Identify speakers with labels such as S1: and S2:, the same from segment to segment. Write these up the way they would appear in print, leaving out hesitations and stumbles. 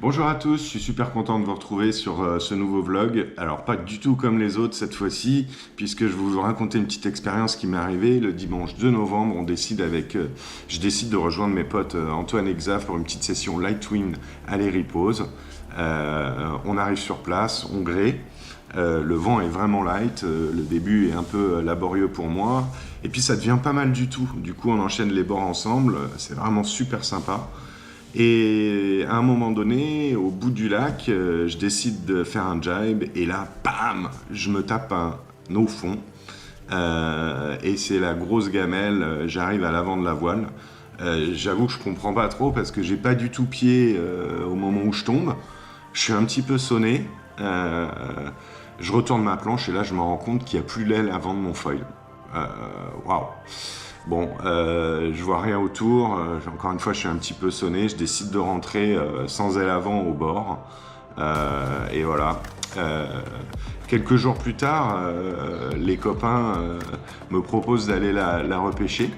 S1: Bonjour à tous, je suis super content de vous retrouver sur ce nouveau vlog. Alors pas du tout comme les autres cette fois-ci, puisque je vais vous raconter une petite expérience qui m'est arrivée le dimanche 2 novembre. Je décide de rejoindre mes potes Antoine et Xav pour une petite session Lightwind aller-repose. On arrive sur place, on grée. Le vent est vraiment light, le début est un peu laborieux pour moi. Et puis ça devient pas mal du tout. Du coup on enchaîne les bords ensemble, c'est vraiment super sympa. Et à un moment donné, au bout du lac, je décide de faire un jibe et là, bam, je me tape un au fond. Et c'est la grosse gamelle, j'arrive à l'avant de la voile. J'avoue que je comprends pas trop parce que j'ai pas du tout pied au moment où je tombe. Je suis un petit peu sonné. Je retourne ma planche et là, je me rends compte qu'il n'y a plus l'aile avant de mon foil. Waouh! Bon, je vois rien autour, encore une fois je suis un petit peu sonné, je décide de rentrer sans aile avant au bord, et voilà. Quelques jours plus tard, les copains me proposent d'aller la repêcher,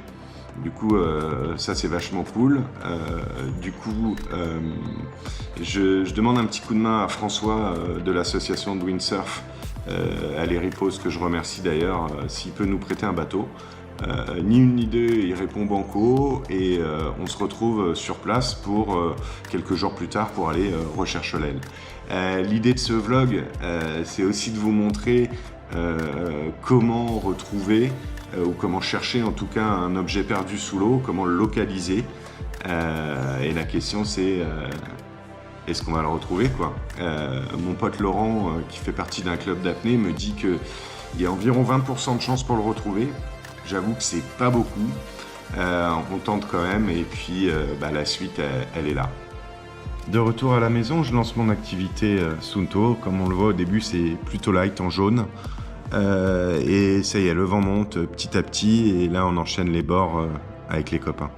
S1: du coup ça c'est vachement cool. Je demande un petit coup de main à François de l'association de windsurf, aller-repose, que je remercie d'ailleurs, s'il peut nous prêter un bateau. Ni une ni deux, il répond banco et on se retrouve sur place pour quelques jours plus tard pour aller rechercher l'aile. L'idée de ce vlog, c'est aussi de vous montrer comment retrouver ou comment chercher en tout cas un objet perdu sous l'eau, comment le localiser. Et la question c'est est-ce qu'on va le retrouver quoi. Mon pote Laurent, qui fait partie d'un club d'apnée, me dit qu'il y a environ 20% de chances pour le retrouver. J'avoue que c'est pas beaucoup, on tente quand même et puis la suite elle est là. De retour à la maison, je lance mon activité Suunto. Comme on le voit au début, c'est plutôt light en jaune. Et ça y est, le vent monte petit à petit et là on enchaîne les bords avec les copains.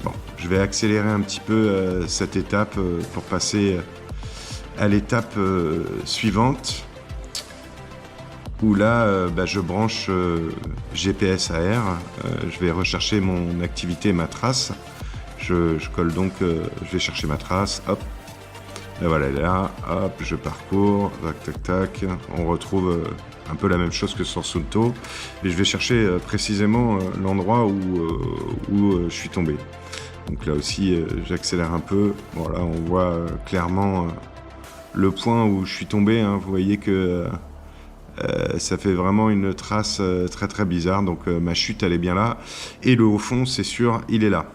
S1: Bon, je vais accélérer un petit peu cette étape pour passer à l'étape suivante. Où là, je branche GPS AR, je vais rechercher mon activité, ma trace. Je colle donc, je vais chercher ma trace, hop. Et voilà, elle est là, hop, je parcours, tac, tac, tac. On retrouve un peu la même chose que sur Suunto. Et je vais chercher précisément l'endroit où je suis tombé. Donc là aussi, j'accélère un peu. Bon, là, on voit clairement le point où je suis tombé. Hein. Vous voyez que ça fait vraiment une trace très très bizarre, donc ma chute elle est bien là, et le haut fond c'est sûr il est là.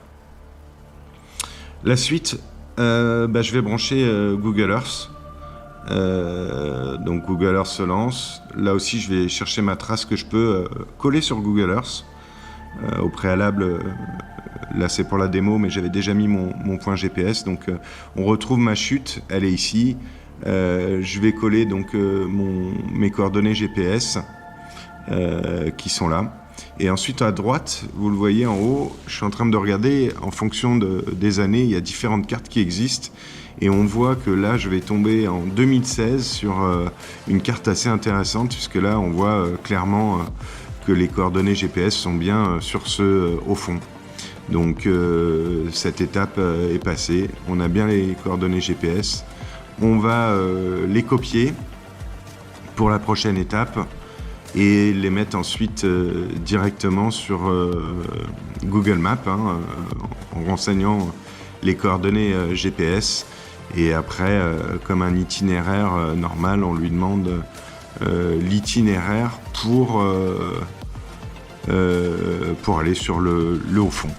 S1: La suite, je vais brancher Google Earth, donc Google Earth se lance, là aussi je vais chercher ma trace que je peux coller sur Google Earth, au préalable, là c'est pour la démo mais j'avais déjà mis mon point GPS, donc on retrouve ma chute, elle est ici. Je vais coller donc mes coordonnées GPS qui sont là. Et ensuite à droite, vous le voyez en haut, je suis en train de regarder en fonction des années, il y a différentes cartes qui existent. Et on voit que là, je vais tomber en 2016 sur une carte assez intéressante, puisque là, on voit clairement que les coordonnées GPS sont bien sur ce au fond. Donc cette étape est passée, on a bien les coordonnées GPS. On va les copier pour la prochaine étape et les mettre ensuite directement sur Google Maps en renseignant les coordonnées GPS. Et après, comme un itinéraire normal, on lui demande l'itinéraire pour aller sur le haut fond.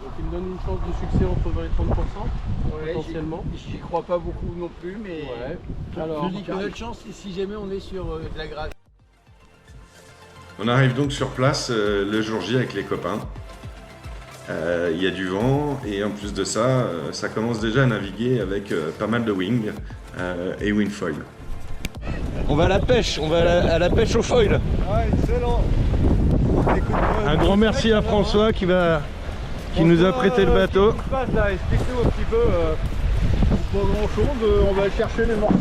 S2: Donc il me donne une chance de succès entre 20 et 30%, potentiellement.
S3: J'y crois pas beaucoup non plus, mais
S2: ouais. Alors,
S3: je dis que notre chance, c'est si jamais on est sur de la grâce.
S1: On arrive donc sur place le jour J avec les copains. Il y a du vent et en plus de ça, ça commence déjà à naviguer avec pas mal de wing et wingfoil.
S4: On va à la pêche, on va à la pêche au foil.
S5: Ah, excellent.
S4: Un grand merci à François qui nous a prêté le bateau.
S5: Qu'est-ce qui se passe là? Explique-nous un petit peu. Pas grand chose, on va chercher les morceaux.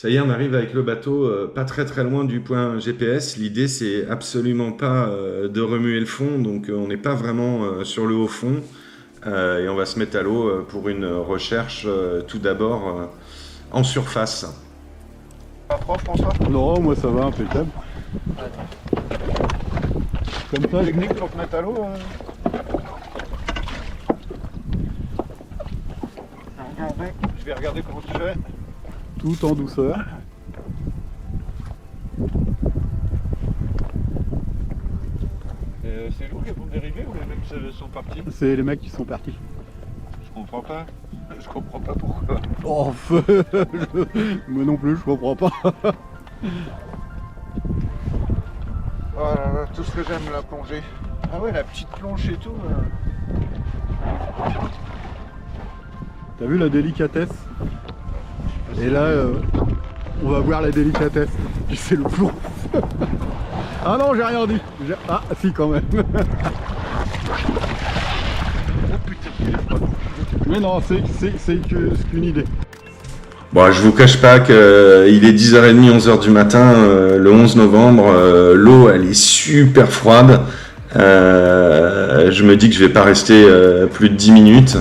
S1: Ça y est, on arrive avec le bateau pas très loin du point GPS. L'idée, c'est absolument pas de remuer le fond, donc on n'est pas vraiment sur le haut fond. Et on va se mettre à l'eau pour une recherche tout d'abord en surface.
S5: Pas froid, François?
S6: Non, moi ça va, impeccable. Comme ça,
S5: Technique pour te mettre à l'eau. Je vais regarder comment tu fais.
S6: tout en douceur.
S5: C'est nous qui vont dériver ou les mecs sont partis?
S6: C'est les mecs qui sont partis.
S5: Je comprends pas. Je comprends pas pourquoi.
S6: Oh, moi non plus, je comprends pas.
S5: Oh là là, tout ce que j'aime la plongée. Ah ouais, la petite plonge et tout.
S6: T'as vu la délicatesse? Et là, on va voir la délicatesse. Puis c'est le plomb. Ah non, j'ai rien dit. Ah, si, quand même. Mais non, c'est qu'une idée.
S1: Bon, je vous cache pas qu'il est 10h30, 11h du matin, le 11 novembre. L'eau, elle est super froide. Je me dis que je vais pas rester plus de 10 minutes.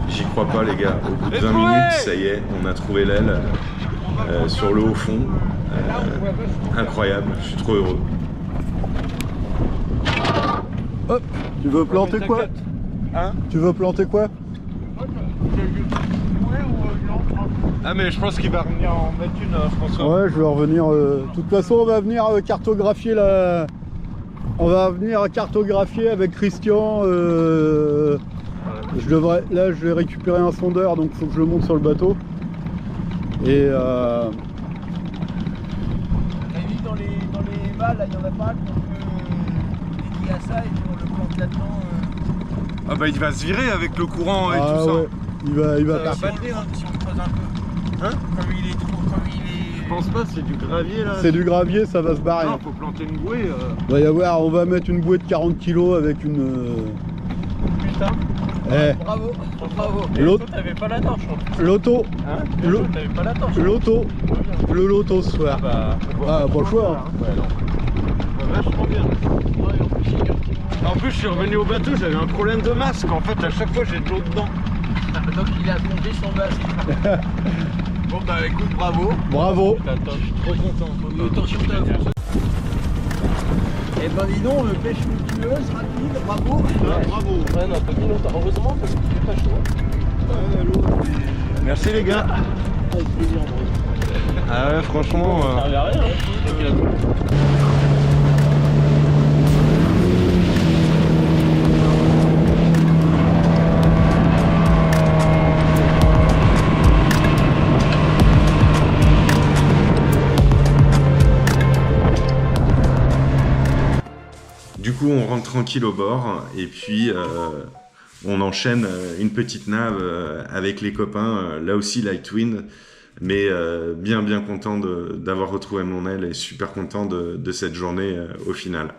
S1: J'y crois pas les gars, au bout de 20 minutes, ça y est, on a trouvé l'aile sur le haut fond. Incroyable, je suis trop heureux.
S6: Hop, tu veux planter quoi?
S5: Hein?
S6: Tu veux planter quoi?
S5: Ah mais je pense qu'il va revenir en mettre une, François.
S6: Ouais, je vais revenir. De toute façon, on va venir cartographier la. On va venir cartographier avec Christian. Là, je vais récupérer un sondeur, donc il faut que je le monte sur le bateau. Et
S3: T'as vu dans les balles, là, il y en a pas qu'on peut dédier à ça et puis on le plante là-dedans.
S5: Ah bah il va se virer avec le courant et
S6: ah
S5: tout ça.
S6: ouais, il va
S3: Si
S6: partir.
S3: on le creuse un peu.
S5: Hein?
S3: Comme il est trop. Comme il est.
S5: Je pense pas, c'est du gravier là.
S6: C'est du gravier, ça va se barrer.
S5: Non, faut planter une bouée.
S6: Va y avoir, on va mettre une bouée de 40 kg avec une.
S5: Putain.
S6: Eh,
S3: Bravo, bravo.
S6: l'auto,
S2: T'avais pas la torche.
S6: l'auto,
S5: Hein?
S2: T'avais pas la torche.
S6: l'auto, le loto ce soir.
S2: Bah,
S6: Ah, pas le choix. Hein.
S5: Vachement bien.
S2: ouais, en plus, il y a un petit
S5: En plus, je suis revenu au bateau, j'avais un problème de masque. En fait, à chaque fois, j'ai de l'eau dedans.
S3: Donc il a plongé son masque. Bon bah écoute, bravo.
S6: Bravo.
S2: Attends, je suis trop content.
S3: Attention, t'as François. Eh ben dis donc, pêche multimeuse, rapide, bravo.
S2: Bravo. Ouais, non, t'as mis longtemps. Heureusement parce qu'il fait pas chaud.
S5: Merci les gars.
S2: Avec plaisir, André.
S5: Ah ouais, franchement.
S2: Ça servait à rien, hein.
S1: Du coup, on rentre tranquille au bord et puis on enchaîne une petite nave avec les copains, là aussi Lightwind, mais bien content d'avoir retrouvé mon aile et super content de cette journée au final.